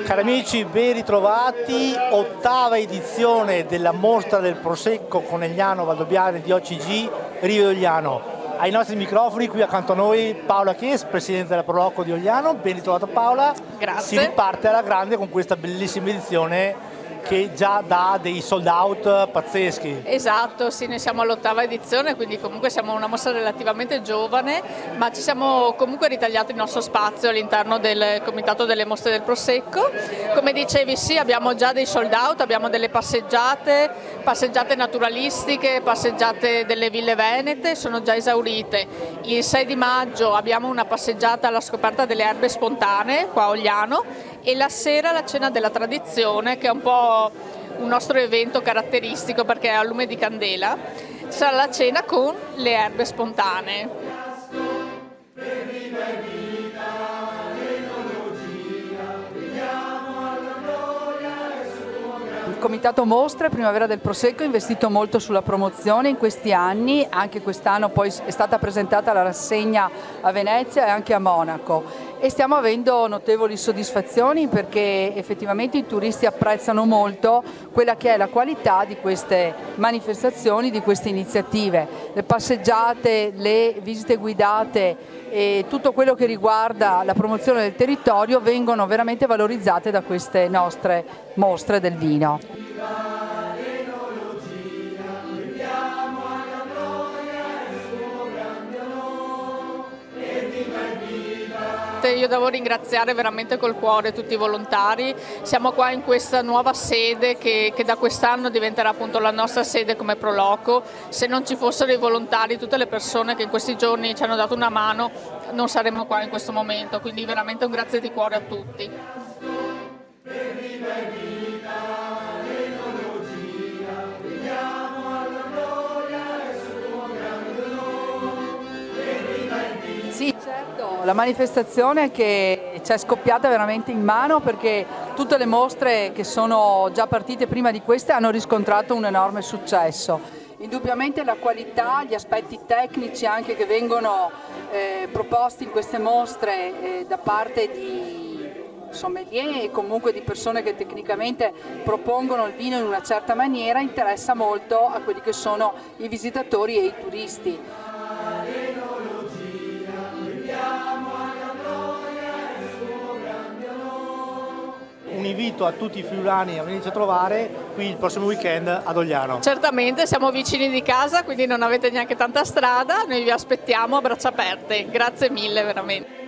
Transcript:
Cari amici, ben ritrovati, ottava edizione della mostra del Prosecco Conegliano Valdobbiadene di OCG Rive Ogliano. Ai nostri microfoni qui accanto a noi Paola Chies, presidente della Proloco di Ogliano. Ben ritrovata Paola. Grazie. Si riparte alla grande con questa bellissima edizione che già dà dei sold out pazzeschi. Esatto, sì, noi siamo all'ottava edizione, quindi comunque siamo una mostra relativamente giovane, ma ci siamo comunque ritagliati il nostro spazio all'interno del Comitato delle Mostre del Prosecco. Come dicevi, sì, abbiamo già dei sold out, abbiamo delle passeggiate naturalistiche, passeggiate delle ville venete, sono già esaurite. Il 6 di maggio abbiamo una passeggiata alla scoperta delle erbe spontanee qua a Ogliano, e la sera la cena della tradizione, che è un po' un nostro evento caratteristico perché è a lume di candela. Sarà la cena con le erbe spontanee. Il Comitato Mostre Primavera del Prosecco ha investito molto sulla promozione in questi anni, anche quest'anno poi è stata presentata la rassegna a Venezia e anche a Monaco, e stiamo avendo notevoli soddisfazioni perché effettivamente i turisti apprezzano molto quella che è la qualità di queste manifestazioni, di queste iniziative. Le passeggiate, le visite guidate e tutto quello che riguarda la promozione del territorio vengono veramente valorizzate da queste nostre mostre del vino. Io devo ringraziare veramente col cuore tutti i volontari. Siamo qua in questa nuova sede che da quest'anno diventerà appunto la nostra sede come Proloco. Se non ci fossero i volontari, tutte le persone che in questi giorni ci hanno dato una mano, non saremmo qua in questo momento, quindi veramente un grazie di cuore a tutti. Sì, certo, la manifestazione che ci è scoppiata veramente in mano perché tutte le mostre che sono già partite prima di queste hanno riscontrato un enorme successo. Indubbiamente la qualità, gli aspetti tecnici anche che vengono proposti in queste mostre da parte di sommelier e comunque di persone che tecnicamente propongono il vino in una certa maniera interessa molto a quelli che sono i visitatori e i turisti. Un invito a tutti i friulani a venirci a trovare qui il prossimo weekend ad Ogliano. Certamente, siamo vicini di casa, quindi non avete neanche tanta strada, noi vi aspettiamo a braccia aperte. Grazie mille veramente.